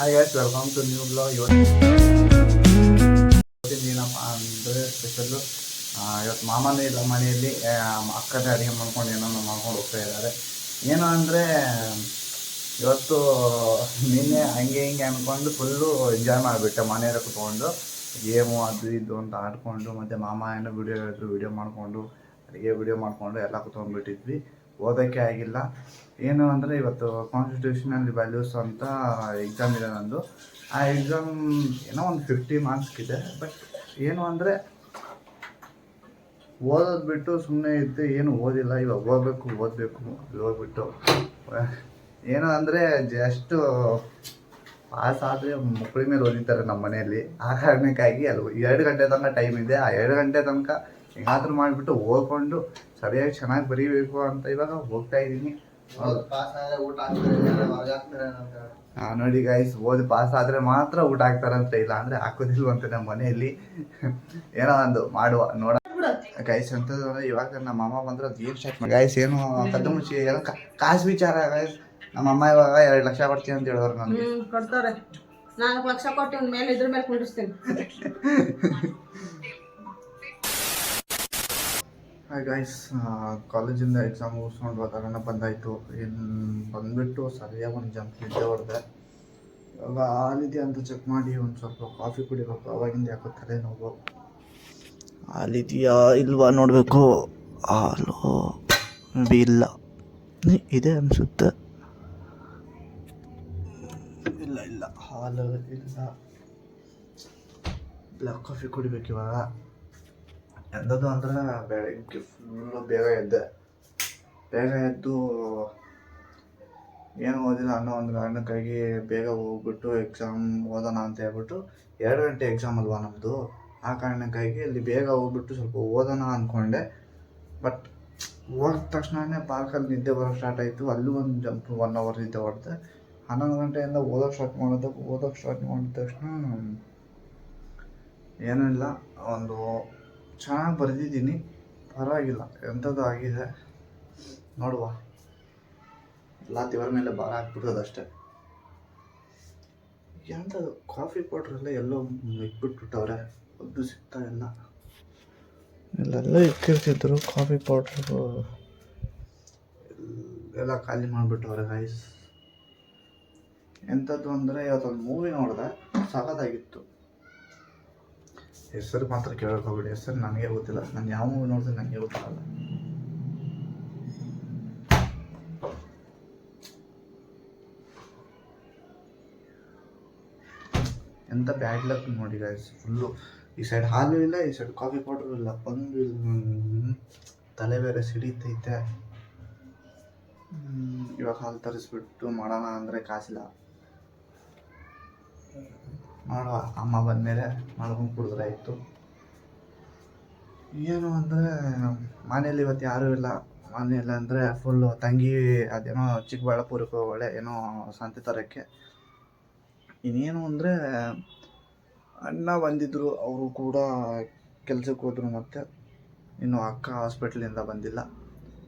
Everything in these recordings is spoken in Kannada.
Hi guys, welcome to new blog. ಏನಪ್ಪ ಅಂದರೆ ಸ್ಪೆಷಲ್ಲು ಇವತ್ತು ಮಾಮನೇ ಇಲ್ಲ ಮನೆಯಲ್ಲಿ. ಅಕ್ಕನೇ ಅಡುಗೆ ಮಾಡ್ಕೊಂಡು ಏನೋ ಮಾಡ್ಕೊಂಡು ಹೋಗ್ತಾ ಇದ್ದಾರೆ. ಏನು ಅಂದರೆ ಇವತ್ತು ನಿನ್ನೆ ಹಂಗೆ ಹಿಂಗೆ ಅಂದ್ಕೊಂಡು ಫುಲ್ಲು ಎಂಜಾಯ್ ಮಾಡಿಬಿಟ್ಟೆ. ಮನೆಯಲ್ಲ ಕುತ್ಕೊಂಡು ಗೇಮು ಅದು ಇದು ಅಂತ ಆಡ್ಕೊಂಡು, ಮತ್ತು ಮಾಮ ಏನೋ ವಿಡಿಯೋ ಹೇಳಿದ್ರು, ವಿಡಿಯೋ ಮಾಡಿಕೊಂಡು ಅಡುಗೆ ವಿಡಿಯೋ ಮಾಡಿಕೊಂಡು ಎಲ್ಲ ಕುತ್ಕೊಂಡ್ಬಿಟ್ಟಿದ್ವಿ. ಓದೋಕ್ಕೆ ಆಗಿಲ್ಲ. ಏನು ಅಂದರೆ ಇವತ್ತು ಕಾನ್ಸ್ಟಿಟ್ಯೂಷನಲ್ ವ್ಯಾಲ್ಯೂಸ್ ಅಂತ ಎಕ್ಸಾಮ್ ಇದೆ ನಂದು. ಆ ಎಕ್ಸಾಮ್ ಏನೋ ಒಂದು 50 ಮಾರ್ಕ್ಸ್ಗಿದೆ. ಬಟ್ ಏನು ಅಂದರೆ ಓದೋದು ಬಿಟ್ಟು ಸುಮ್ಮನೆ ಇದ್ದು ಏನು ಓದಿಲ್ಲ. ಇವಾಗ ಓದಬೇಕು ಹೋಗ್ಬಿಟ್ಟು ಏನು ಅಂದರೆ ಜಸ್ಟು ಪಾಸ್ ಆದರೆ ಮಕ್ಕಳ ಮೇಲೆ ಓದಿತಾರೆ ನಮ್ಮ ಮನೆಯಲ್ಲಿ. ಆ ಕಾರಣಕ್ಕಾಗಿ ಅಲ್ಲಿ 2 ಗಂಟೆ ತನಕ ಟೈಮ್ ಇದೆ. ಆ 2 ಗಂಟೆ ತನಕ ಹೇಗಾದ್ರೂ ಮಾಡಿಬಿಟ್ಟು ಓದ್ಕೊಂಡು ಸರಿಯಾಗಿ ಚೆನ್ನಾಗಿ ಬರೀಬೇಕು ಅಂತ ಇವಾಗ ಹೋಗ್ತಾ ಇದ್ದೀನಿ. ನೋಡಿ ಗೈಸ್, ಓದಿ ಪಾಸ್ ಆದರೆ ಮಾತ್ರ ಊಟ ಹಾಕ್ತಾರಂತ, ಇಲ್ಲ ಅಂದರೆ ಹಾಕೋದಿಲ್ವಂತೆ ನಮ್ಮ ಮನೆಯಲ್ಲಿ. ಏನೋ ಒಂದು ಮಾಡುವ ನೋಡ ಗೈಸ್ ಅಂತಂದ್ರೆ. ಇವಾಗ ನಮ್ಮ ಅಮ್ಮ ಬಂದ್ರೆ ಅದು ಏನು ಸ್ಟಾರ್ಟ್ ಮಾಡಿ ಗೈಸ್, ಏನು ಕದ್ದು ಮುಚ್ಚಿ ಏನೋ ಕಾಸು ವಿಚಾರ ಗೈಸ್. ನಮ್ಮ ಅಮ್ಮ ಇವಾಗ 2 ಲಕ್ಷ ಕೊಡ್ತೀನಿ ಅಂತ ಹೇಳಿದ್ರು ನನಗೆ. ಕೊಡ್ತಾರೆ. 4 ಲಕ್ಷ ಕೊಟ್ಟು ಮೇಲೆ ಇದ್ರ ಮೇಲೆ ಕುಂಡಿಸ್ತೀನಿ. ಹಾಯ್ ಗೈಸ್, ಕಾಲೇಜಿಂದ ಎಕ್ಸಾಮ್ ಮುಗಿಸ್ಕೊಂಡು ವಾತಾವರಣ ಬಂದಾಯಿತು. ಇನ್ನು ಬಂದುಬಿಟ್ಟು ಸರಿಯಾಗಿ ಒಂದು ಜಂಪ್ ನಿದ್ದೆ ಹೊಡೆದೆ. ಇವಾಗ ಹಾಲಿದೆ ಅಂತ ಚೆಕ್ ಮಾಡಿ ಒಂದು ಸ್ವಲ್ಪ ಕಾಫಿ ಕುಡಿಬೇಕು. ಅವಾಗಿಂದ ಯಾಕೋ ತಲೆನೋವು. ಹಾಲಿದೆಯಾ ಇಲ್ವಾ ನೋಡಬೇಕು. ಹಾಲು ಇಲ್ಲ, ಇದೆ ಅನಿಸುತ್ತೆ. ಇಲ್ಲ ಹಾಲು ಇಲ್ಲ. ಬ್ಲ್ಯಾಕ್ ಕಾಫಿ ಕುಡಿಬೇಕು ಇವಾಗ. ಎಂಥದ್ದು ಅಂದ್ರೆ ಬೆಳಗ್ಗೆ ಫುಲ್ಲು ಬೇಗ ಎದ್ದು ಏನು ಓದಿಲ್ಲ ಅನ್ನೋ ಒಂದು ಕಾರಣಕ್ಕಾಗಿ ಬೇಗ ಹೋಗ್ಬಿಟ್ಟು ಎಕ್ಸಾಮ್ ಓದೋಣ ಅಂತ ಹೇಳ್ಬಿಟ್ಟು, 2 ಗಂಟೆ ಎಕ್ಸಾಮ್ ಅಲ್ವಾ ನಮ್ಮದು. ಆ ಕಾರಣಕ್ಕಾಗಿ ಅಲ್ಲಿ ಬೇಗ ಹೋಗ್ಬಿಟ್ಟು ಸ್ವಲ್ಪ ಓದೋಣ ಅಂದ್ಕೊಂಡೆ. ಬಟ್ ಹೋಗಿದ ತಕ್ಷಣವೇ ಪಾರ್ಕಲ್ಲಿ ನಿದ್ದೆ ಬರೋಕ್ಕೆ ಸ್ಟಾರ್ಟ್ ಆಯಿತು. ಅಲ್ಲೂ ಒಂದು ಜಂಪ್ 1 ಅವರ್ ನಿದ್ದೆ ಹೊಡೆದೆ. 11 ಗಂಟೆಯಿಂದ ಓದೋಕ್ಕೆ ಸ್ಟಾರ್ಟ್ ಮಾಡಿದ ತಕ್ಷಣ ಏನೂ ಇಲ್ಲ, ಒಂದು ಚೆನ್ನಾಗಿ ಬರೆದಿದ್ದೀನಿ, ಪರವಾಗಿಲ್ಲ. ಎಂಥದ್ದು ಆಗಿದೆ ನೋಡುವ. ಎಲ್ಲ ದೇವರ ಮೇಲೆ ಭಾರ ಹಾಕ್ಬಿಟ್ಟದಷ್ಟೇ. ಎಂಥದ್ದು ಕಾಫಿ ಪೌಡ್ರೆಲ್ಲ ಎಲ್ಲೋ ಇಟ್ಬಿಟ್ಬಿಟ್ಟವ್ರೆ, ಅದು ಸಿಗ್ತಾ ಇಲ್ಲ. ಇಲ್ಲೆಲ್ಲ ಇಕ್ಕಿರ್ತಿದ್ರು ಕಾಫಿ ಪೌಡ್ರು, ಎಲ್ಲ ಖಾಲಿ ಮಾಡಿಬಿಟ್ಟವ್ರೆ ಗೈಸ್. ಎಂಥದ್ದು ಅಂದರೆ ಇವತ್ತೊಂದು ಮೂವಿ ನೋಡಿದೆ, ಸಖತ್ತಾಗಿತ್ತು. ಹೆಸರು ಮಾತ್ರ ಕೇಳಕ್ಕೆ ಹೋಗ್ಬಿಡಿ, ಹೆಸರು ನನಗೆ ಗೊತ್ತಿಲ್ಲ. ನಾನು ಯಾವ ಮೂವಿ ನೋಡಿದ್ರೆ ನನಗೆ ಗೊತ್ತಿಲ್ಲ. ಎಂಥ ಬ್ಯಾಡ್ ಲಕ್ ನೋಡಿ ಗೈಸ್. ಫುಲ್ಲು ಈ ಸೈಡ್ ಹಾಲು ಇಲ್ಲ, ಈ ಸೈಡ್ ಕಾಫಿ ಪೌಡ್ರು ಇಲ್ಲ. ಒಂದು ಇಲ್ಲ, ತಲೆ ಬೇರೆ ಸಿಡಿತೈತೆ. ಇವಾಗ ಹಾಲು ತರಿಸ್ಬಿಟ್ಟು ಮಾಡೋಣ ಅಂದರೆ ಕಾಸಿಲ್ಲ. ಮಾಡುವ, ಅಮ್ಮ ಬಂದಮೇಲೆ ಮಾಡ್ಕೊಂಡು ಕುಡಿದ್ರೆ ಆಯಿತು. ಏನು ಅಂದರೆ ಮನೇಲಿ ಇವತ್ತು ಯಾರೂ ಇಲ್ಲ. ಮನೆಯಲ್ಲಿ ಅಂದರೆ ಫುಲ್ಲು ತಂಗಿ ಅದೇನೋ ಚಿಕ್ಕಬಳ್ಳಾಪುರಕ್ಕೆ ಒಳ್ಳೆ ಏನೋ ಸಂತೆ ತರೋಕ್ಕೆ. ಇನ್ನೇನು ಅಂದರೆ ಅಣ್ಣ ಬಂದಿದ್ದರು, ಅವರು ಕೂಡ ಕೆಲಸಕ್ಕೆ ಹೋದರು. ಮತ್ತು ಇನ್ನು ಅಕ್ಕ ಹಾಸ್ಪಿಟ್ಲಿಂದ ಬಂದಿಲ್ಲ.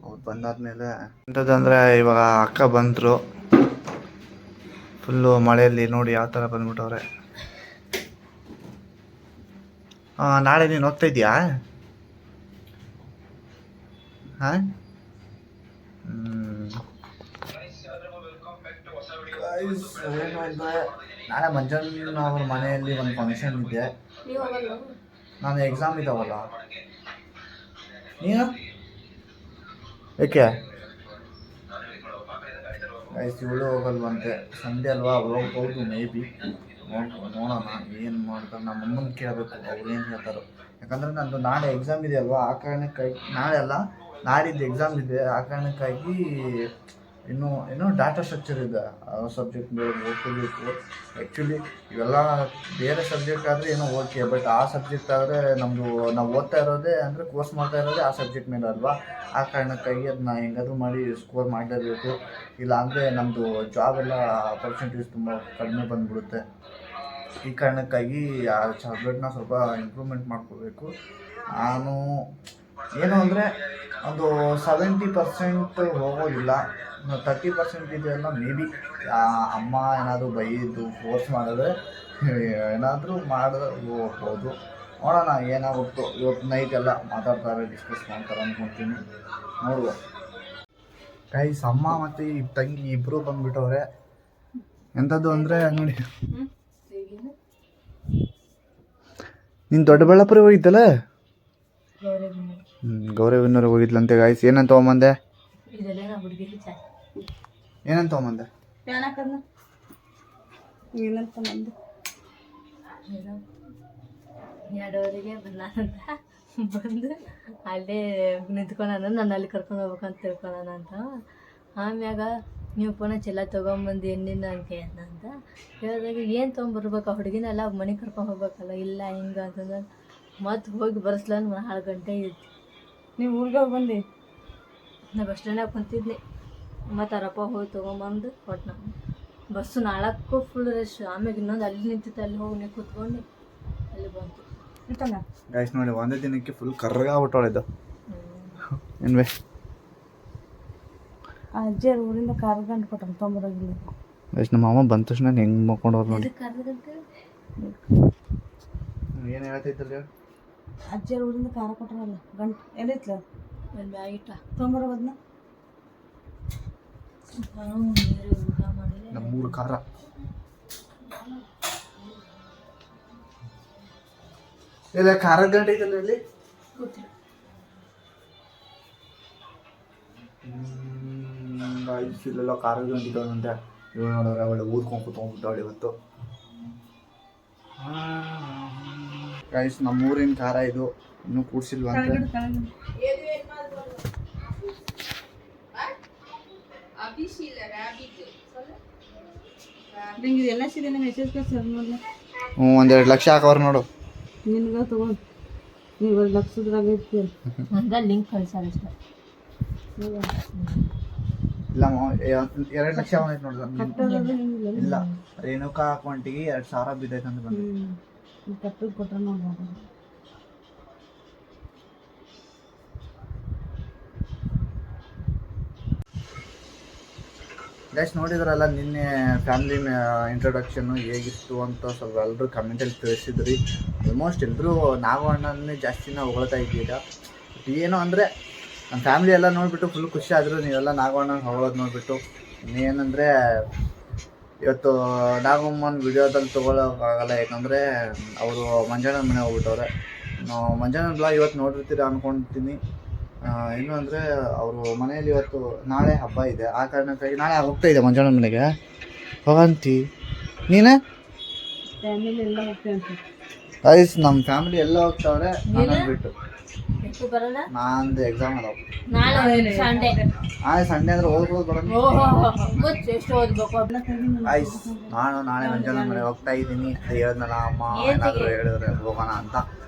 ಅವ್ರು ಬಂದಾದ್ಮೇಲೆ ಎಂಥದ್ದಂದರೆ ಇವಾಗ ಅಕ್ಕ ಬಂದರು. ಫುಲ್ಲು ಮಳೆಯಲ್ಲಿ ನೋಡಿ ಯಾವ ಥರ ಬಂದ್ಬಿಟ್ಟವ್ರೆ. ನಾಳೆ ನೀನು ಹೋಗ್ತಾ ಇದೆಯಾ? ಹಾಂ, ಏನು ಅಂದರೆ ನಾಳೆ ಮಂಜಣ್ಣ ಅವ್ರ ಮನೆಯಲ್ಲಿ ಒಂದು ಫಂಕ್ಷನ್ ಇದೆ. ನಾನು ಎಕ್ಸಾಮ್ ಇದ್ದಾವಲ್ಲ. ನೀನು ಏಕೆ ಗೈಸ್? ಇವಳು ಹೋಗಲ್ವಂತೆ, ಸಂಡೆ ಅಲ್ವಾ, ಹೋಗ್ಬೋದು ಮೇ ಬಿ. ನೋಡೋಣ ಏನು ಮಾಡ್ತಾರೆ. ನಮ್ಮ ಅಮ್ಮನ ಕೇಳಬೇಕು, ಅವ್ರು ಏನು ಹೇಳ್ತಾರೋ. ಯಾಕಂದರೆ ನಂದು ನಾಳೆ ಎಕ್ಸಾಮ್ ಇದೆ ಅಲ್ವಾ, ಆ ಕಾರಣಕ್ಕಾಗಿ. ನಾಳೆ ಅಲ್ಲ, ನಾಡಿದ್ದು ಎಕ್ಸಾಮ್ ಇದೆ. ಆ ಕಾರಣಕ್ಕಾಗಿ ಇನ್ನೂ ಡಾಟಾ ಸ್ಟ್ರಕ್ಚರ್ ಇದೆ, ಆ ಸಬ್ಜೆಕ್ಟ್ ಮೇಲೆ ಓದ್ಕೋಬೇಕು. ಆ್ಯಕ್ಚುಲಿ ಇವೆಲ್ಲ ಬೇರೆ ಸಬ್ಜೆಕ್ಟ್ ಆದರೆ ಏನೋ ಓಕೆ. ಬಟ್ ಆ ಸಬ್ಜೆಕ್ಟ್ ಆದರೆ ನಮ್ಮದು ನಾವು ಓದ್ತಾ ಇರೋದೇ ಅಂದರೆ ಕೋರ್ಸ್ ಮಾಡ್ತಾ ಇರೋದೇ ಆ ಸಬ್ಜೆಕ್ಟ್ ಮೇಲೆ ಅಲ್ವಾ. ಆ ಕಾರಣಕ್ಕಾಗಿ ಅದನ್ನ ಹೆಂಗಾದ್ರೂ ಮಾಡಿ ಸ್ಕೋರ್ ಮಾಡಲೇಬೇಕು. ಇಲ್ಲ ಅಂದರೆ ನಮ್ಮದು ಜಾಬೆಲ್ಲ ಆಪರ್ಚುನಿಟೀಸ್ ತುಂಬ ಕಡಿಮೆ ಬಂದುಬಿಡುತ್ತೆ. ಈ ಕಾರಣಕ್ಕಾಗಿ ಆ ಸಬ್ಜೆಕ್ಟ್ನ ಸ್ವಲ್ಪ ಇಂಪ್ರೂವ್ಮೆಂಟ್ ಮಾಡ್ಕೋಬೇಕು. ನಾನು ಏನು ಅಂದರೆ ಒಂದು 70% ಹೋಗೋದಿಲ್ಲ. 30% ಇದೆಯಲ್ಲ ಮೇ ಬಿ ಅಮ್ಮ ಏನಾದರೂ ಬೈದು ಫೋರ್ಸ್ ಮಾಡಿದ್ರೆ ಏನಾದರೂ ಮಾಡಿದ್ರೆ ಹೋಗ್ಬೋದು. ನೋಡೋಣ ಏನಾಗುತ್ತೋ. ಇವತ್ತು ನೈಟ್ ಎಲ್ಲ ಮಾತಾಡ್ತಾರೆ, ಡಿಸ್ಕಸ್ ಮಾಡ್ತಾರೆ ಅಂದ್ಕೊಳ್ತೀನಿ, ನೋಡುವ. ಗೈಸ್ ಅಮ್ಮ ಮತ್ತು ಈ ತಂಗಿ ಇಬ್ಬರು ಬಂದ್ಬಿಟ್ಟವ್ರೆ. ಎಂಥದ್ದು ಅಂದರೆ ನೋಡಿ, ನೀನು ದೊಡ್ಡಬಳ್ಳಾಪುರ ಹೋಗಿದ್ದಲ್ಲ? ಗೌರವಿನವ್ರಿಗೆ ಹೋಗಿದ್ಲಂತೆ ಗಾಯ್ಸ್. ಏನಂತ ತೊಗೊಂಬಂದೆ? ಏನಂತ ತೊಗೊಂಬಂದೆ? ಎರಡೂವರೆಗೆ ಬಂದಾನಂತ, ಬಂದು ಅಲ್ಲೇ ನಿಂತ್ಕೊಳೋಣ, ನಾನು ಅಲ್ಲಿ ಕರ್ಕೊಂಡು ಹೋಗ್ಬೇಕಂತ ತಿಳ್ಕೊಳೋಣ ಅಂತ. ಆಮ್ಯಾಗ ನೀವು ಪುನಃ ಚೆಲ್ಲ ತೊಗೊಂಬಂದು ಎಣ್ಣಿನ ಅಂತ ಹೇಳಿದಾಗ ಏನು ತೊಗೊಂಬರ್ಬೇಕು ಆ ಹುಡುಗಿನೆಲ್ಲ ಮನೆಗೆ ಕರ್ಕೊಂಡು ಹೋಗ್ಬೇಕಲ್ಲ. ಇಲ್ಲ ಹಿಂಗೆ ಅಂತಂದ್ರೆ ಮತ್ತೆ ಹೋಗಿ ಬರ್ಸ್ಲಂದು 4 ಗಂಟೆ ಇತ್ತು. ನೀವು ಊರಿಗೆ ಹೋಗಿ ಬಂದು ನಾ ಬಸ್ ಸ್ಟ್ಯಾಂಡಾಗ ಕುಂತಿದ್ನಿ. ಮತ್ತು ಅವರಪ್ಪ ಹೋಗಿ ತೊಗೊಂಬಂದು ಕೊಟ್ಟು ನಾನು ಬಸ್ಸು 4ಕ್ಕೂ ಫುಲ್ ರಶ್. ಆಮ್ಯಾಗ ಇನ್ನೊಂದು ಅಲ್ಲಿ ನಿಂತಿತ್ತು, ಅಲ್ಲಿ ಹೋಗಿ ನೀವು ಕೂತ್ಕೊಂಡು ಅಲ್ಲಿ ಬಂತು. ಗೈಸ್ ನೋಡಿ, ಒಂದೇ ದಿನಕ್ಕೆ ಫುಲ್ ಕರ್ಗಾಗ್ಬಿಟ್ಟವಳಿದ್ದು. ಏನ್ವೇ ಅಜ್ಜಿಯರ್ ಊರಿಂದ ಕರ್ಗಂಡು ಕೊಟ್ಟರು ತೊಂಬರೋಗಿಲ್ಲ. ಗೈಸ್ ನಮ್ಮ ಅಮ್ಮ ಬಂದ ತಕ್ಷಣ ಹೆಂಗೆ ಮಾಡ್ಕೊಂಡವ್ರು ನೋಡಿ. ಏನು ಹೇಳ್ತೈತಲ್ಲ? ಅಜ್ಜಿಯರ್ ಊರಿಂದ ಖಾರ ಕೊಟ್ಟರಲ್ಲ, ಗಂಟು ಎಲ್ಲಿತ್ಲ ಅಲ್ಲಿ ಬ್ಯಾಗಿಟ್ಟ ತೊಂಬರೋ ಬದ್ನ ಊಟ ಮಾಡಿದೆ. ನಮ್ಮೂರು ಖಾರ ಇಲ್ಲ, ಖಾರದ ಗಂಟೆ ಐತಲ್ಲ ಇಲ್ಲಿ. ಇಲ್ಲೆಲ್ಲ ಖಾರದ ಗಂಟೆ ಇದ್ದಾವಂತೆ. ಇವ್ ನೋಡಿದ್ರೆ ಅವಳೆ ಊದ್ಕೊಂಡು ಕೂತ್ಕೊಂಡ್ಬಿಟ್ಟವಳು ಇವತ್ತು. ಗೈಸ್ ನಮ್ಮೂರಿನ ಖಾರ ಇದು, ಇನ್ನೂ ಕೂಡ್ಸಿಲ್ವಂತೆ. ಎಲ್ಲ ಸಿದೇನೆ ಮೆಸೇಜ್ ಕಳ್ಸರ್ ನೋಡ್ಲ. 1-2 ಲಕ್ಷ ಹಾಕವ್ರು ನೋಡು. ನಿನ್ಗ ತಗೊಂಡು ನೀವು 1 ಲಕ್ಷದ್ರಾಗ ಇರ್ತೀರ ಅಂತ ಲಿಂಕ್ ಕಳ್ಸಾರ ಅಷ್ಟೇ. ಇಲ್ಲ 2 ಲಕ್ಷ ಅವನೈತೆ ನೋಡ್ರಿ. ಇಲ್ಲ ರೇಣುಕಾ ಅಕೌಂಟಿಗೆ 2,000 ಬಿದ್ದೈತೆ ಅಂತ ಬಂದು ಕಟ್ಟು ಕೊಟ್ರ ನೋಡ್ಬೋದು. ಗೈಸ್ ನೋಡಿದ್ರಲ್ಲ ನಿನ್ನೆ ಫ್ಯಾಮಿಲಿ ಇಂಟ್ರೊಡಕ್ಷನ್ನು ಹೇಗಿತ್ತು ಅಂತ ಸ್ವಲ್ಪ ಎಲ್ಲರೂ ಕಮೆಂಟಲ್ಲಿ ತಿಳಿಸಿದ್ರಿ. ಆಲ್ಮೋಸ್ಟ್ ಎಲ್ಲರೂ ನಾಗವಣ್ಣನೇ ಜಾಸ್ತಿನ ಹೊಗಳ್ತಾ ಇದ್ದೀರಾ. ಏನು ಅಂದರೆ ನಮ್ಮ ಫ್ಯಾಮಿಲಿ ಎಲ್ಲ ನೋಡಿಬಿಟ್ಟು ಫುಲ್ ಖುಷಿ ಆದರು. ನೀವೆಲ್ಲ ನಾಗವಣ್ಣನ ಹೊಗಳೋದು ನೋಡಿಬಿಟ್ಟು. ಇನ್ನೇನಂದರೆ ಇವತ್ತು ನಾಗಮ್ಮನ ವಿಡಿಯೋದಲ್ಲಿ ತೊಗೊಳೋಕ್ಕಾಗಲ್ಲ, ಯಾಕಂದರೆ ಅವರು ಮಂಜಣ್ಣನ ಮನೆ ಹೋಗ್ಬಿಟ್ಟವ್ರೆ. ನಾವು ಮಂಜಣ್ಣನ ಬ್ಲಾಗ್ ಇವತ್ತು ನೋಡಿರ್ತೀರ ಅಂದ್ಕೊಳ್ತೀನಿ. ಏನು ಅಂದರೆ ಅವರು ಮನೆಯಲ್ಲಿ ಇವತ್ತು ನಾಳೆ ಹಬ್ಬ ಇದೆ, ಆ ಕಾರಣಕ್ಕಾಗಿ ನಾಳೆ ಹೋಗ್ತಾ ಇದೆ ಮಂಜಣ್ಣನ ಮನೆಗೆ. ಹೋಗಂತಿ ನೀನು? ಫ್ಯಾಮಿಲಿ ಎಲ್ಲ ಹೋಗ್ತೇವೆ ಅಂತ ಗೈಸ್ ನಮ್ಮ ಫ್ಯಾಮಿಲಿ ಎಲ್ಲ ಹೋಗ್ತಾವ್ರೆ, ನಾನು ಬಿಟ್ಟು. ನಂದು ಎಕ್ಸಾಮ್ ಅದಾವ ನಾಳೆ ಸಂಡೇ. ನಾಳೆ ಸಂಡೇ ಅಂದರೆ ಓದ್ಬೋದು ಬರೋಣ. ಎಷ್ಟು ಓದ್ಬೇಕು? ಗೈಸ್ ನಾನು ನಾಳೆ ಮಂಜಣ್ಣನ ಮನೆಗೆ ಹೋಗ್ತಾ ಇದ್ದೀನಿ. ಹೇಳಿದ್ನಲ್ಲ ಅಮ್ಮ ಏನಾದರೂ ಹೇಳಿದ್ರೆ ಹೋಗೋಣ ಅಂತ.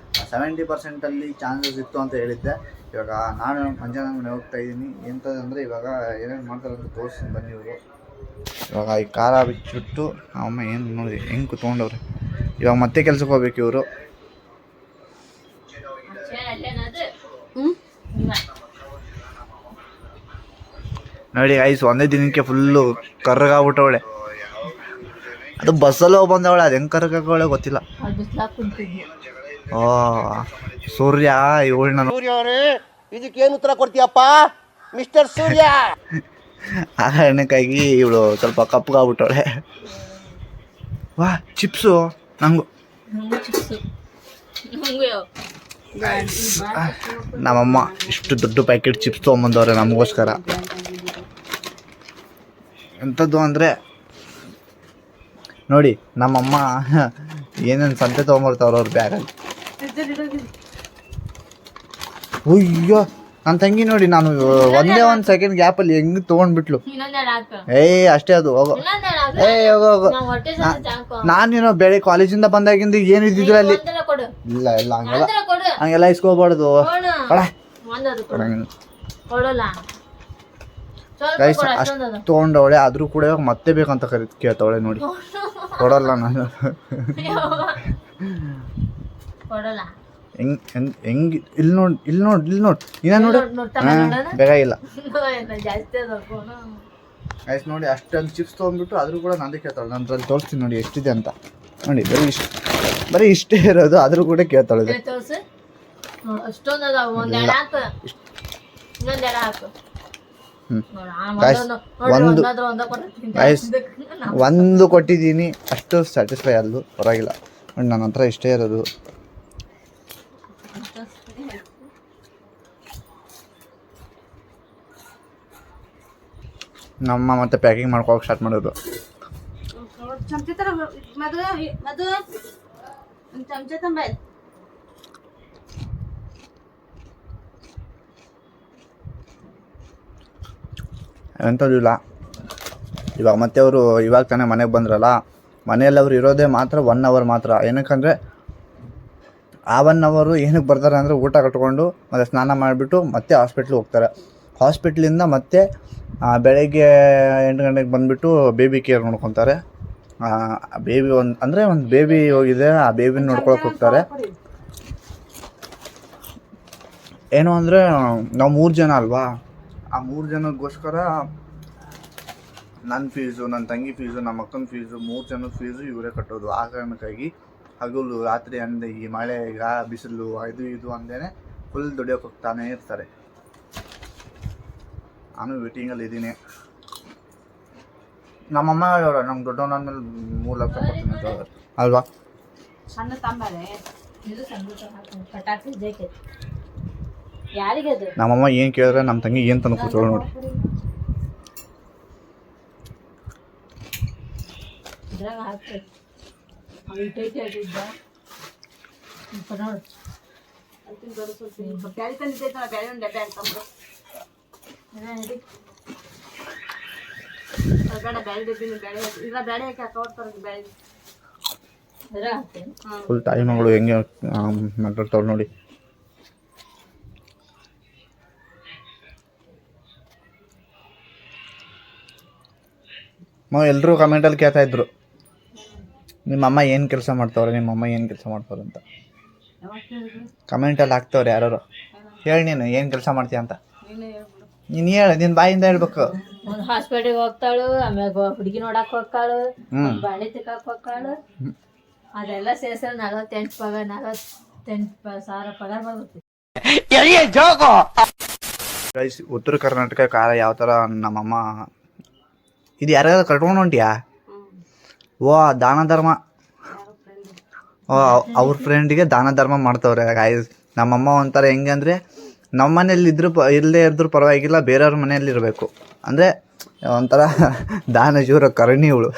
70% ಚಾನ್ಸಸ್ ಇತ್ತು ಅಂತ ಹೇಳಿದ್ದೆ. ಇವಾಗ ನಾನು ಮಂಜಣ್ಣನ ಮನೆ ಹೋಗ್ತಾ ಇದ್ದೀನಿ. ಎಂಥದಂದರೆ ಇವಾಗ ಏನೇನು ಮಾಡ್ತಾರೆ ಅಂತ ತೋರಿಸ್ತೀನಿ ಬನ್ನಿ. ಇವರು ಇವಾಗ ಈ ಖಾರ ಬಿಚ್ಚಿಬಿಟ್ಟು ಅಮ್ಮ ಏನು ನೋಡಿ ಹೆಂಗೆ ಕುತ್ಕೊಂಡವ್ರೆ. ಇವಾಗ ಮತ್ತೆ ಕೆಲ್ಸಕ್ಕೆ ಹೋಗ್ಬೇಕು ಇವರು. ನೋಡಿ ಐಸ್ ಒಂದೇ ದಿನಕ್ಕೆ ಫುಲ್ಲು ಕರ್ಗಾಗ್ಬಿಟ್ಟವಳೆ. ಅದು ಬಸ್ಸಲ್ಲಿ ಹೋಗಿ ಬಂದವಳೆ, ಅದು ಹೆಂಗೆ ಕರ್ಗಾಗವಳೆ ಗೊತ್ತಿಲ್ಲ. ಓ ಸೂರ್ಯ ಇವಳು ಸೂರ್ಯ ಇದಕ್ಕೇನು ಉತ್ತರ ಕೊಡ್ತೀಯಪ್ಪ ಮಿಸ್ಟರ್ ಸೂರ್ಯ? ಆ ಕಾರಣಕ್ಕಾಗಿ ಇವಳು ಸ್ವಲ್ಪ ಕಪ್ಪಗಾಗ್ಬಿಟ್ಟವಳೆ. ವಾ ಚಿಪ್ಸು ನಂಗು. ನಮ್ಮಮ್ಮ ಇಷ್ಟು ದೊಡ್ಡ ಪ್ಯಾಕೆಟ್ ಚಿಪ್ಸ್ ತೊಗೊಂಬಂದವ್ರೆ ನಮಗೋಸ್ಕರ. ಎಂಥದ್ದು ಅಂದರೆ ನೋಡಿ ನಮ್ಮಮ್ಮ ಏನೇನು ಸಂತೆ ತೊಗೊಂಬರ್ತಾವ್ರ ಅವ್ರ ಬ್ಯಾಗಲ್ಲಿ. ಅಯ್ಯೋ ನನ್ನ ತಂಗಿ ನೋಡಿ, ನಾನು ಒಂದೇ ಒಂದು ಸೆಕೆಂಡ್ ಗ್ಯಾಪಲ್ಲಿ ಹೆಂಗೆ ತೊಗೊಂಡ್ಬಿಟ್ಲು. ಅಷ್ಟೇ ಅದು ಹೋಗೋ. ಹೋಗೋ. ನಾನೇನೋ ಬೆಳೆ ಕಾಲೇಜಿಂದ ಬಂದಾಗಿಂದ ಏನು ಇದ್ದಿದ್ರು ಅಲ್ಲಿ. ಇಲ್ಲ ಇಲ್ಲ ಹಂಗೆಲ್ಲ ಇಸ್ಕೋಬಾರ್ದು. ಗೈಸ್ ಅಷ್ಟು ತೊಗೊಂಡವಳೆ, ಆದರೂ ಕೂಡ ಮತ್ತೆ ಬೇಕಂತ ಕೇಳ್ತವಳೆ ನೋಡಿ. ಕೊಡಲ್ಲ ನಾನು. ಹೆಂಗೆ ಇಲ್ಲಿ ನೋಡಿ ಇನ್ನ ನೋಡು. ಬೇಗ ಇಲ್ಲ ಗೈಸ್ ನೋಡಿ ಅಷ್ಟೊಂದು ಚಿಪ್ಸ್ ತೊಗೊಂಡ್ಬಿಟ್ಟು ಆದರೂ ಕೂಡ ನಂದೇ ಕೇಳ್ತಾಳೆ. ನಾನು ಅದ್ರಲ್ಲಿ ತೋರಿಸ್ತೀನಿ ನೋಡಿ ಎಷ್ಟಿದೆ ಅಂತ. ನೋಡಿ ಬರೀ ಇಷ್ಟೇ ಇರೋದು, ಆದರೂ ಕೂಡ ಕೇಳ್ತಾಳೆ. ತೋರ್ಸು ಅಷ್ಟೊಂದು ಅದಾವ. ಒಂದು ಎಡ ಹಾಕು, ಇನ್ನೊಂದು ಎಡ ಹಾಕು. ಒಂದು ಕೊಟ್ಟಿದ್ದೀನಿ, ಅಷ್ಟು ಸ್ಯಾಟಿಸ್ಫೈ ಆದ್ಲು, ಪರವಾಗಿಲ್ಲ. ನೋಡಿ ನನ್ನ ಹತ್ರ ಇಷ್ಟೇ ಇರೋದು. ನಮ್ಮ ಮತ್ತೆ ಪ್ಯಾಕಿಂಗ್ ಮಾಡ್ಕೋಕೆ ಸ್ಟಾರ್ಟ್ ಮಾಡೋದು. ಚಮಚ ತರ ಮದು ಒಂದು ಚಮಚ ತಂಬ. ಎಂಥದ್ದು ಇಲ್ಲ. ಇವಾಗ ಮತ್ತೆ ಅವರು ಇವಾಗ ತಾನೇ ಮನೆಗೆ ಬಂದ್ರಲ್ಲ, ಮನೆಯಲ್ಲಿ ಅವ್ರು ಇರೋದೇ ಮಾತ್ರ 1 ಅವರ್ ಮಾತ್ರ. ಏನಕ್ಕಂದರೆ ಆ 1 ಅವರು ಏನಕ್ಕೆ ಬರ್ತಾರೆ ಅಂದರೆ ಊಟ ಕಟ್ಕೊಂಡು ಮತ್ತು ಸ್ನಾನ ಮಾಡಿಬಿಟ್ಟು ಮತ್ತೆ ಹಾಸ್ಪಿಟ್ಲಿಗೆ ಹೋಗ್ತಾರೆ. ಹಾಸ್ಪಿಟ್ಲಿಂದ ಮತ್ತೆ ಬೆಳಗ್ಗೆ 8 ಗಂಟೆಗೆ ಬಂದುಬಿಟ್ಟು ಬೇಬಿ ಕೇರ್ ನೋಡ್ಕೊತಾರೆ. ಬೇಬಿ ಒಂದು ಬೇಬಿ ಹೋಗಿದೆ, ಆ ಬೇಬಿನ ನೋಡ್ಕೊಳಕ್ಕೆ ಹೋಗ್ತಾರೆ. ಏನು ಅಂದರೆ ನಾವು 3 ಜನ ಅಲ್ವಾ, ಆ 3 ಜನಕ್ಕೋಸ್ಕರ ನನ್ನ ಫೀಸು, ನನ್ನ ತಂಗಿ ಫೀಸು, ನಮ್ಮ ಅಕ್ಕನ ಫೀಸು, 3 ಜನದ ಫೀಸು ಇವರೇ ಕಟ್ಟೋದು. ಆ ಕಾರಣಕ್ಕಾಗಿ ಹಗಲು ರಾತ್ರಿ ಅಂದೆ ಈ ಮಳೆ ಬಿಸಿಲು ಇದು ಅಂದೇನೆ ಫುಲ್ ದುಡಿಯೋಕೆ ಹೋಗ್ತಾನೆ ಇರ್ತಾರೆ. ನಾನು ವೇಟಿಂಗಲ್ಲಿ ಇದ್ದೀನಿ. ನಮ್ಮಮ್ಮ ಹೇಳೋರು ನಮ್ಗೆ ದೊಡ್ಡವನಂದ್ಮೇಲೆ 3 ಲಕ್ಷ ಕೊಡ್ತೀನಿ ಅಂತ ಹೇಳೋರು ಅಲ್ವಾ. ಸಣ್ಣ ತಂಬಾರೆ ಪಟಾಕಿ ಜೈಕೆ ಯಾರಿಗೆ ಅದು? ನಮ್ಮಮ್ಮ ಏನು ಕೇಳಿದ್ರೆ ನಮ್ಮ ತಂಗಿ ಏನು ತಂದು ಕೂತ್ಕೊಳ್ಳೋ ನೋಡಿ. ಇದ್ರಾಗ ಹಾಕ್ತೈತಿ ಇಟ್ಟೈತಿ ಆಗಿದ್ದ ನೋಡು. ಅದಕ್ಕೆ ದೊಡ್ಡ ಸ್ವಲ್ಪ ಬ್ಯಾಳಿ ತಂದಿದ್ದೈತಲ್ಲ, ಬ್ಯಾಳಿ ಒಂದು ಡಬ್ಬೆ ಹಾಕ್ತಂಬ್ರು. ಬೇಡ ಬ್ಯಾಳಿ ಡಬ್ಬಿನ ಬ್ಯಾಳಿ ಇಲ್ಲ, ಬ್ಯಾಳಿ ಹಾಕಿ ಹಾಕೋಡ್ತಾರೆ ಬ್ಯಾಳಿ. ಇದ್ರಾಗ ಹಾಕ್ತೇನೆ. ಫುಲ್ ತಾಯಿ ಮಗಳು ಹೆಂಗೆ ಮಾತಾಡ್ತಾವ್ರು ನೋಡಿ. ಎಲ್ಲರೂ ಕಮೆಂಟಲ್ಲಿ ಕೇಳ್ತಾಯಿದ್ರು ನಿಮ್ಮಮ್ಮ ಏನು ಕೆಲಸ ಮಾಡ್ತಾವ್ರೆ, ನಿಮ್ಮಮ್ಮ ಏನು ಕೆಲಸ ಮಾಡ್ತಾವ್ರೆ ಅಂತ ಕಮೆಂಟಲ್ಲಿ ಹಾಕ್ತವ್ರೆ ಯಾರು. ಹೇಳಿ ನೀನು ಏನು ಕೆಲಸ ಮಾಡ್ತೀಯ ಅಂತ. ನೀನು ಹೇಳು, ನಿನ್ನ ಬಾಯಿಂದ ಹೇಳ್ಬೇಕು. ಒಂದು ಹಾಸ್ಪಿಟಲ್ಗೆ ಹೋಗ್ತಾಳು, ಆಮ್ಯಾಗ ಹುಡುಗಿ ನೋಡಕ್ಕೆ ಹೋಗ್ತಾಳು, ಬಾಣಿ ತಿಕ್ಕಕ್ಕೆ ಹೋಗ್ತಾಳು. ಅದೆಲ್ಲ ಸೇರಿಸಿ 48,000 ಪಗಾರ ಬರುತ್ತೆ. ಉತ್ತರ ಕರ್ನಾಟಕ ಕಾಲ ಯಾವ ಥರ ನಮ್ಮಮ್ಮ ಇದು ಯಾರ್ಯಾರು ಕಟ್ಕೊಂಡು ಹೊಂಟಿಯಾ? ಓ ದಾನ ಧರ್ಮ, ಓ ಅವ್ರ ಫ್ರೆಂಡಿಗೆ ದಾನ ಧರ್ಮ ಮಾಡ್ತವ್ರೆ ಗಾಯ್ಸ್. ನಮ್ಮಮ್ಮ ಒಂಥರ ಹೆಂಗೆ ಅಂದರೆ ನಮ್ಮ ಮನೇಲಿ ಇಲ್ಲದೇ ಇದ್ರೂ ಪರವಾಗಿಲ್ಲ, ಬೇರೆಯವ್ರ ಮನೆಯಲ್ಲಿ ಇರಬೇಕು ಅಂದರೆ ಒಂಥರ ದಾನ ಜೂರ ಕರುಣಿ ಇವಳು.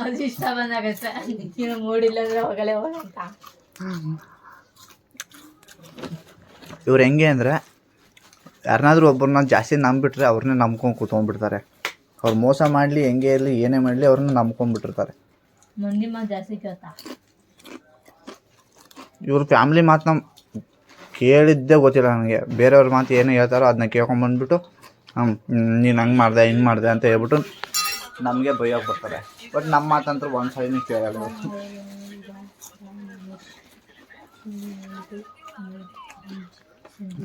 ಅದು ಇಷ್ಟ ಬಂದಾಗತ್ತೆ, ನೀನು ಮೂಡಿಲ್ಲಂದ್ರೆ ಹೋಗಲೇ ಹೋಗಂತ. ಇವ್ರು ಹೆಂಗೆ ಅಂದರೆ ಯಾರನ್ನಾದ್ರೂ ಒಬ್ಬರನ್ನ ಜಾಸ್ತಿ ನಂಬಿಟ್ರೆ ಅವ್ರನ್ನೇ ನಂಬ್ಕೊಂಡು ಕೂತ್ಕೊಂಡ್ಬಿಡ್ತಾರೆ. ಅವ್ರು ಮೋಸ ಮಾಡಲಿ, ಹೆಂಗೆ ಇರಲಿ, ಏನೇ ಮಾಡಲಿ, ಅವ್ರನ್ನ ನಂಬ್ಕೊಂಡ್ಬಿಟ್ಟಿರ್ತಾರೆ. ಮಂದಿ ಮಾತು ಜಾಸ್ತಿ ಕೇಳ್ತಾ. ಇವ್ರ ಫ್ಯಾಮ್ಲಿ ಮಾತನ್ನ ಕೇಳಿದ್ದೇ ಗೊತ್ತಿಲ್ಲ ನನಗೆ. ಬೇರೆಯವ್ರ ಮಾತು ಏನು ಹೇಳ್ತಾರೋ ಅದನ್ನ ಕೇಳ್ಕೊಂಬಂದ್ಬಿಟ್ಟು ನೀನು ಹಂಗೆ ಮಾಡಿದೆ ಹಿಂಗೆ ಮಾಡಿದೆ ಅಂತ ಹೇಳ್ಬಿಟ್ಟು ನಮಗೆ ಬೈಯೋಕೆ ಬರ್ತಾರೆ. ಬಟ್ ನಮ್ಮ ಮಾತಂತೂ ಒಂದು ಸೈನಿಗೆ ಕೇಳಲ್ಲ.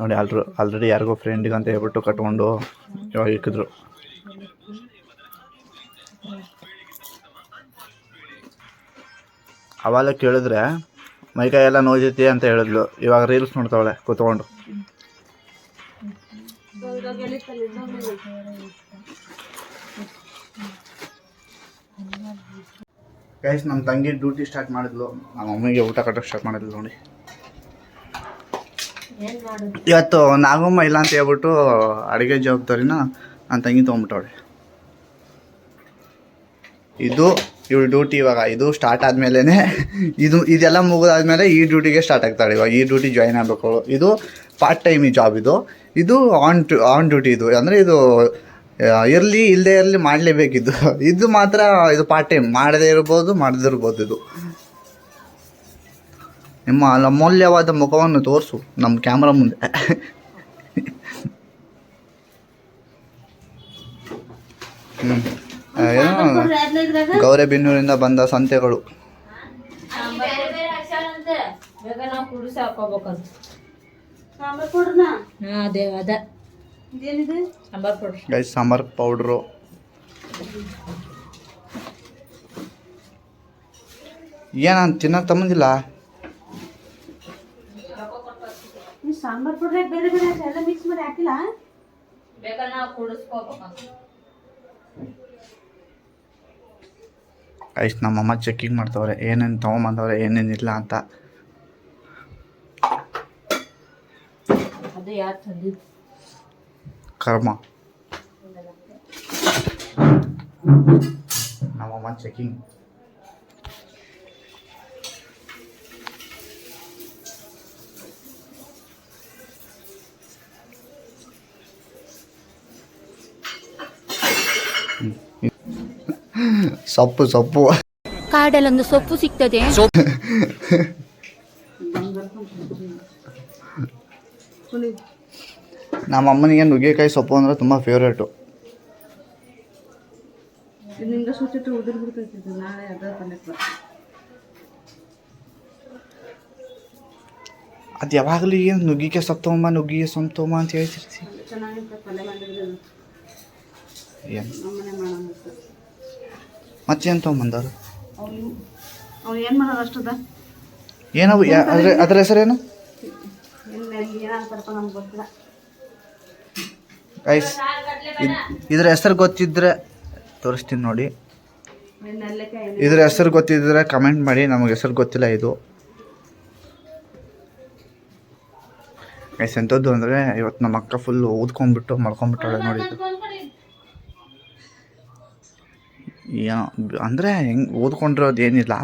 ನೋಡಿ ಆಲ್ರೆಡಿ ಯಾರಿಗೋ ಫ್ರೆಂಡಿಗೆ ಅಂತ ಹೇಳ್ಬಿಟ್ಟು ಕಟ್ಕೊಂಡು ಇವಾಗ ಇಕ್ಕಿದ್ರು. ಅವಾಗ ಕೇಳಿದ್ರೆ ಮೈಕೈ ಎಲ್ಲ ನೋಯ್ತೈತಿ ಅಂತ ಹೇಳಿದ್ಲು. ಇವಾಗ ರೀಲ್ಸ್ ನೋಡ್ತಾವಳೆ ಕೂತ್ಕೊಂಡು. ಗೈಸ್ ನಮ್ಮ ತಂಗಿ ಡ್ಯೂಟಿ ಸ್ಟಾರ್ಟ್ ಮಾಡಿದ್ಲು, ನಮ್ಮ ಮಮ್ಮಿಗೆ ಊಟ ಕಟ್ಟೋಕೆ ಸ್ಟಾರ್ಟ್ ಮಾಡಿದ್ಲು ನೋಡಿ. ಇವತ್ತು ನಾಗಮ್ಮ ಇಲ್ಲ ಅಂತ ಹೇಳ್ಬಿಟ್ಟು ಅಡುಗೆ ಜವಾಬ್ದಾರಿನ ನನ್ನ ತಂಗಿ ತೊಗೊಂಬಿಟ್ಟವಳೆ. ಇದು ಇವಳು ಡ್ಯೂಟಿ. ಇವಾಗ ಇದು ಸ್ಟಾರ್ಟ್ ಆದಮೇಲೆ ಇದೆಲ್ಲ ಮುಗಿದಾದ್ಮೇಲೆ ಈ ಡ್ಯೂಟಿಗೆ ಸ್ಟಾರ್ಟ್ ಆಗ್ತಾಳೆ. ಇವಾಗ ಈ ಡ್ಯೂಟಿ ಜಾಯಿನ್ ಆಗಬೇಕು. ಇದು ಪಾರ್ಟ್ ಟೈಮ್ ಈ ಜಾಬ್. ಇದು ಆನ್ ಡ್ಯೂಟಿ. ಇದು ಅಂದರೆ ಇದು ಇರಲಿ ಇಲ್ಲದೆ ಇರಲಿ ಮಾಡಲೇಬೇಕಿದ್ದು. ಇದು ಮಾತ್ರ ಇದು ಪಾರ್ಟ್ ಟೈಮ್, ಮಾಡದೇ ಇರ್ಬೋದು ಮಾಡದಿರ್ಬೋದು. ಇದು ನಿಮ್ಮ ಅಮೂಲ್ಯವಾದ ಮುಖವನ್ನು ತೋರಿಸು ನಮ್ಮ ಕ್ಯಾಮ್ರಾ ಮುಂದೆ. ಗೌರೆಬಿನ್ನೂರಿಂದ ಬಂದ ಸಂತೆಗಳು. ನಾವು ಕುಡಿಸಿ ಹಾಕೋಬೇಕಂತ. ಸಾಂಬಾರು ಕೊಡ್ರನಾ? ಅದೇ ಅದ ಇದೇನಿದೆ sambar powder. Guys sambar powder. ಏನು ತಿನ್ನೋಕೆ ತಮ್ಮಂದಿಲ್ಲ? ಈ ಸಾಂಬಾರ್ ಪೌಡ್ರ್ ಬೇರೆ ಬೇರೆ ಎಲ್ಲ ಮಿಕ್ಸ್ ಮಾಡಿ ಹಾಕಿಲ್ಲ. ಬೇಕಾದ್ರೆ ನಾವು ಕೂಡಿಸ್ಕೋಬೇಕು. ಗೈಸ್ ನಮ್ಮಮ್ಮ ಚೆಕಿಂಗ್ ಮಾಡ್ತವ್ರೆ ಏನೇನು ತೊಗೊಂಬಂದವ್ರೆ ಏನೇನಿಲ್ಲ ಅಂತ. ಅದು ಯಾರು ತಂದಿದ್ದು? ಕರ್ಮ. ನಮ್ಮಮ್ಮ ಚೆಕಿಂಗ್. ಸೊಪ್ಪು ಕಾಡಲ್ಲೊಂದು ಸೊಪ್ಪು ಸಿಗ್ತದೆ. ನಮ್ಮ ಅಮ್ಮನಿಗೆ ನುಗ್ಗೆಕಾಯಿ ಸೊಪ್ಪು ಅಂದರೆ ತುಂಬ ಫೇವ್ರೇಟು. ನಿಂಗೆ ಸುಟ್ಟಿಟ್ಟು ಉದುರು ಬಿಡ್ತೈತಿ. ನಾಳೆ ಅದ ಪಲ್ಯಕ್ಕೆ ಅದು ಯಾವಾಗಲೂ ಏನು ನುಗ್ಗಿಕಾಯಿ ಸೊಪ್ಪು ತೊಗೊಂಬ ಅಂತ ಹೇಳ್ತಿರ್ತೀವಿ. ಚೆನ್ನಾಗಿರ್ತದೆ ಪಲ್ಯ ಮಾಡಿದ್ರೆ. ಏನು ನಮ್ಮನೆ ಮಾಡೋಣ ಮತ್ತೇನು ತೊಗೊಂಬಂದವ್ರು? ಅವ್ನು ಏನು ಮಾಡೋದು ಅಷ್ಟದ ಏನವು ಅದ್ರ ಹೆಸರೇನು? ಏನಂತಾರಪ್ಪ ನಮ್ಗೆ ಗೊತ್ತಿಲ್ಲ. ಗೈಸ್ ಇದ್ರ ಹೆಸರು ಗೊತ್ತಿದ್ರೆ ತೋರಿಸ್ತೀನಿ ನೋಡಿ. ಇದ್ರ ಹೆಸರು ಗೊತ್ತಿದ್ರೆ ಕಮೆಂಟ್ ಮಾಡಿ. ನಮಗೆ ಹೆಸರು ಗೊತ್ತಿಲ್ಲ ಇದು. ಗೈಸ್ ಎಂಥದ್ದು ಅಂದರೆ ಇವತ್ತು ನಮ್ಮ ಅಕ್ಕ ಫುಲ್ ಊದ್ಕೊಂಡ್ಬಿಟ್ಟು ಮಲ್ಕೊಂಡ್ಬಿಟ್ಟಾಳೆ ನೋಡಿ. ಏನೋ ಅಂದರೆ ಹೆಂಗೆ ಓದ್ಕೊಂಡಿರೋದು ಏನಿಲ್ಲ,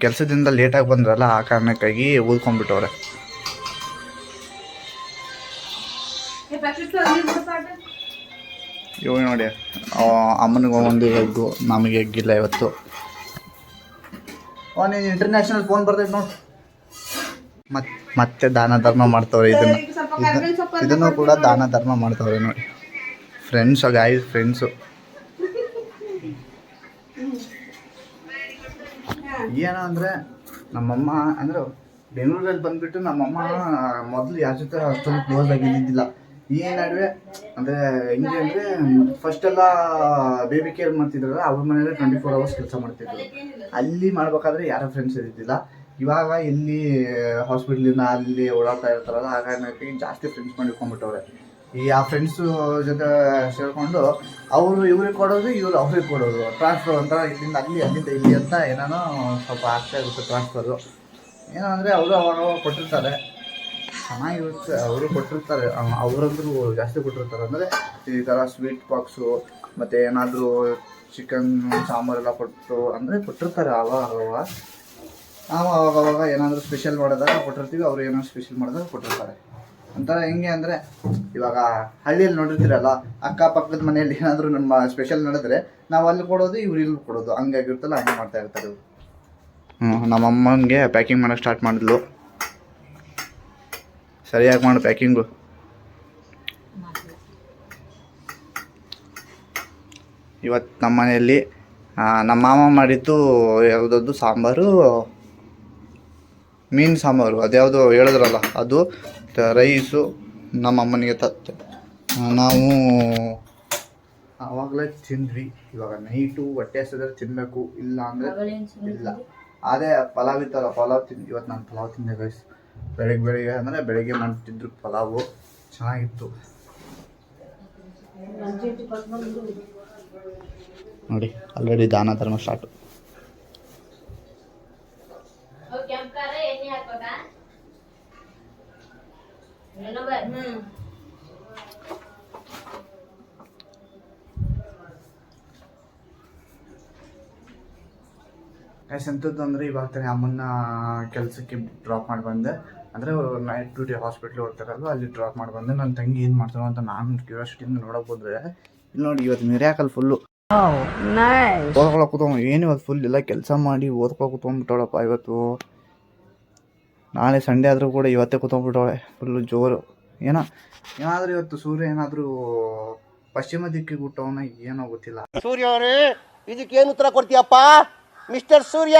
ಕೆಲಸದಿಂದ ಲೇಟಾಗಿ ಬಂದ್ರಲ್ಲ ಆ ಕಾರಣಕ್ಕಾಗಿ ಓದ್ಕೊಂಡ್ಬಿಟ್ಟವ್ರೆ. ಇವಾಗ ನೋಡಿ ಅಮ್ಮನಿಗೆ ಒಂದು ಎಗ್ಗು, ನಮಗೆ ಎಗ್ಗಿಲ್ಲ ಇವತ್ತು. ನೀನು ಇಂಟರ್ನ್ಯಾಷನಲ್ ಫೋನ್ ಬರ್ತೈತೆ ನೋಡಿ. ಮತ್ತೆ ದಾನ ಧರ್ಮ ಮಾಡ್ತವ್ರೆ. ಇದನ್ನು ಕೂಡ ದಾನ ಧರ್ಮ ಮಾಡ್ತವ್ರೆ ನೋಡಿ. ಫ್ರೆಂಡ್ಸು ಏನೋ ಅಂದರೆ ನಮ್ಮಮ್ಮ ಅಂದರೆ ಬೆಂಗಳೂರಲ್ಲಿ ಬಂದುಬಿಟ್ಟು ನಮ್ಮಮ್ಮ ಮೊದಲು ಯಾರ ಜೊತೆ ಅಷ್ಟೊಂದು ಕ್ಲೋಸ್ ಆಗಿದ್ದಿಲ್ಲ. ಈ ನಡುವೆ ಅಂದರೆ ಹೆಂಗೆ ಅಂದರೆ ಫಸ್ಟೆಲ್ಲ ಬೇಬಿ ಕೇರ್ ಮಾಡ್ತಿದ್ರಲ್ಲ, ಅವ್ರ ಮನೇಲಿ 24 hours ಕೆಲಸ ಮಾಡ್ತಿದ್ರು. ಅಲ್ಲಿ ಮಾಡ್ಬೇಕಾದ್ರೆ ಯಾರೋ ಫ್ರೆಂಡ್ಸ್ ಇದ್ದಿದ್ದಿಲ್ಲ. ಇವಾಗ ಇಲ್ಲಿ ಹಾಸ್ಪಿಟ್ಲಿಂದ ಅಲ್ಲಿ ಓಡಾಡ್ತಾ ಇರ್ತಾರಲ್ಲ, ಹಾಗಾಗಿ ಜಾಸ್ತಿ ಫ್ರೆಂಡ್ಸ್ ಮಾಡಿಕೊಂಡ್ಬಿಟ್ಟವ್ರೆ. ಆ ಫ್ರೆಂಡ್ಸು ಜೊತೆ ಸೇರಿಕೊಂಡು ಅವರು ಇವ್ರಿಗೆ ಕೊಡೋದು, ಇವರು ಅವ್ರಿಗೆ ಕೊಡೋದು, ಟ್ರಾನ್ಸ್ಫರ್ ಅಂತ ಇಲ್ಲಿಂದ ಅಲ್ಲಿ ಅಲ್ಲಿಂದ ಇಲ್ಲಿ ಅಂತ ಏನೇನೋ ಸ್ವಲ್ಪ ಆಗ್ತಾ ಇರುತ್ತೆ ಟ್ರಾನ್ಸ್ಫರು. ಏನೋ ಅಂದರೆ ಅವರು ಅವಾಗ ಕೊಟ್ಟಿರ್ತಾರೆ, ಚೆನ್ನಾಗಿರುತ್ತೆ. ಅವರು ಕೊಟ್ಟಿರ್ತಾರೆ, ಅವರಂದ್ರೂ ಜಾಸ್ತಿ ಕೊಟ್ಟಿರ್ತಾರೆ. ಅಂದರೆ ಈ ಥರ ಸ್ವೀಟ್ ಬಾಕ್ಸು ಮತ್ತು ಏನಾದರೂ ಚಿಕನ್ ಸಾಂಬಾರೆಲ್ಲ ಕೊಟ್ಟಿರ್ತಾರೆ. ನಾವು ಅವಾಗ ಏನಾದರೂ ಸ್ಪೆಷಲ್ ಮಾಡಿದಾಗ ಕೊಟ್ಟಿರ್ತೀವಿ, ಅವ್ರು ಏನಾದ್ರು ಸ್ಪೆಷಲ್ ಮಾಡಿದಾಗ ಕೊಟ್ಟಿರ್ತಾರೆ. ಒಂಥರ ಹೆಂಗೆ ಅಂದರೆ ಇವಾಗ ಹಳ್ಳಿಯಲ್ಲಿ ನೋಡಿರ್ತೀರಲ್ಲ, ಅಕ್ಕಪಕ್ಕದ ಮನೆಯಲ್ಲಿ ಏನಾದರೂ ನಮ್ಮ ಸ್ಪೆಷಲ್ ನಡೆದ್ರೆ ನಾವು ಅಲ್ಲಿ ಕೊಡೋದು, ಇವ್ರು ಇಲ್ಲಿ ಕೊಡೋದು, ಹಂಗಾಗಿರ್ತಲ್ಲ, ಹಂಗೆ ಮಾಡ್ತಾ ಇರ್ತಾರೆ ಇವರು. ನಮ್ಮಮ್ಮನಿಗೆ ಪ್ಯಾಕಿಂಗ್ ಮಾಡೋಕ್ಕೆ ಸ್ಟಾರ್ಟ್ ಮಾಡಿದ್ಲು. ಸರಿಯಾಗಿ ಮಾಡು ಪ್ಯಾಕಿಂಗು. ಇವತ್ತು ನಮ್ಮ ಮನೆಯಲ್ಲಿ ನಮ್ಮ ಮಾಮ ಮಾಡಿದ್ದು ಯಾವುದದ್ದು ಸಾಂಬಾರು, ಮೀನು ಸಾಂಬಾರು, ಅದ್ಯಾವುದು ಹೇಳಿದ್ರಲ್ಲ ಅದು, ರೈಸು ನಮ್ಮ ಅಮ್ಮನಿಗೆ ತತ್ತೆ. ನಾವು ಆವಾಗಲೇ ತಿಂದ್ವಿ. ಇವಾಗ ನೈಟು ಹೊಟ್ಟೆ ಹಸಿದ್ರೆ ತಿನ್ನಬೇಕು, ಇಲ್ಲ ಅಂದರೆ ಇಲ್ಲ. ಅದೇ ಪಲಾವ್ ಇತ್ತಲ್ಲ, ಪಲಾವ್ ತಿಂದು ಇವತ್ತು ನಾನು ಪಲಾವ್ ತಿಂದೆ ಗೈಸ್. ಬೆಳಗ್ಗೆ ಅಂದರೆ ಬೆಳಗ್ಗೆ ಮಾಡ್ತಿದ್ರು ಪಲಾವು, ಚೆನ್ನಾಗಿತ್ತು ನೋಡಿ. ಆಲ್ರೆಡಿ ದಾನ ಧರ್ಮ ಸ್ಟಾರ್ಟು. ಎಂಥದ್ದು ಅಂದರೆ ಇವಾಗ ತಾನೇ ಅಮ್ಮನ್ನ ಕೆಲಸಕ್ಕೆ ಡ್ರಾಪ್ ಮಾಡಿ ಬಂದೆ. ಅಂದರೆ ನೈಟ್ ಡ್ಯೂಟಿ ಹಾಸ್ಪಿಟ್ಲಿಗೆ ಹೋಗ್ತಾರಲ್ವ, ಅಲ್ಲಿ ಡ್ರಾಪ್ ಮಾಡಿ ಬಂದೆ. ನನ್ನ ತಂಗಿ ಏನು ಮಾಡ್ತಾರೋ ಅಂತ ನಾನು ಕ್ಯೂರಿಯಾಸಿಟಿಯಿಂದ ನೋಡೋಕೆ ಹೋದ್ರೆ, ಇಲ್ಲಿ ನೋಡಿ ಇವತ್ತು ಮಿರಾಕಲ್ ಫುಲ್ಲು ಓದ್ಕೊಳಕ್ಕೆ ಕೂತ್ಕೊಂಡು. ಏನು ಇವತ್ತು ಫುಲ್ ಎಲ್ಲ ಕೆಲಸ ಮಾಡಿ ಓದ್ಕೊಳಕ್ಕೆ ಕೂತ್ಕೊಂಡ್ಬಿಟ್ಟವಳಪ್ಪ ಇವತ್ತು. ನಾಳೆ ಸಂಡೇ ಆದರೂ ಕೂಡ ಇವತ್ತೇ ಕೂತ್ಕೊಂಡ್ಬಿಟ್ಟವಳೆ ಫುಲ್ಲು ಜೋರು. ಏನಾದರೂ ಇವತ್ತು ಸೂರ್ಯ ಏನಾದರೂ ಪಶ್ಚಿಮ ದಿಕ್ಕಿಗೆ ಹುಟ್ಟವನ ಏನೋ ಗೊತ್ತಿಲ್ಲ. ಸೂರ್ಯ ಅವರೇ, ಇದಕ್ಕೇನು ಉತ್ತರ ಕೊಡ್ತೀಯಪ್ಪ ಮಿಸ್ಟರ್ ಸೂರ್ಯ?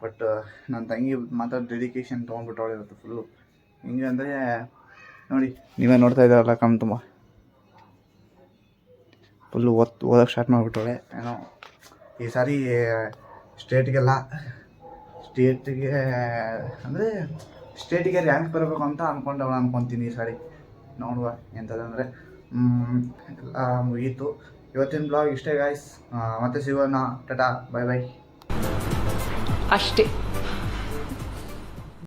ಬಟ್ ನನ್ನ ತಂಗಿ ಮಾತ್ರ ಡೆಡಿಕೇಶನ್ ತೊಗೊಂಡ್ಬಿಟ್ಟವಳೆ ಇವತ್ತು ಫುಲ್ಲು. ಹಿಂಗೆ ಅಂದರೆ ನೋಡಿ ನೀವೇ ನೋಡ್ತಾ ಇದ್ದಾರಲ್ಲ ಕಣ್ ತುಂಬ ಫುಲ್ಲು ಓದೋಕ್ಕೆ ಸ್ಟಾರ್ಟ್ ಮಾಡಿಬಿಟ್ಟವಳೆ ಏನೋ ಈ ಸಾರಿ ಸ್ಟೇಟಿಗೆ ಅಂದರೆ ಸ್ಟೇಟಿಗೆ ರ್ಯಾಂಕ್ ಬರಬೇಕು ಅಂತ ಅಂದ್ಕೊತೀನಿ ಈ ಸಾರಿ. ನೋಡುವ ಎಂಥದಂದರೆ ಎಲ್ಲ ಮುಗೀತು. ಇವತ್ತಿನ ಬ್ಲಾಗ್ ಇಷ್ಟೇ ಗಾಯ್ಸ್. ಮತ್ತೆ ಸಿಗೋಣ. Tata, bye bye. ಅಷ್ಟೇ.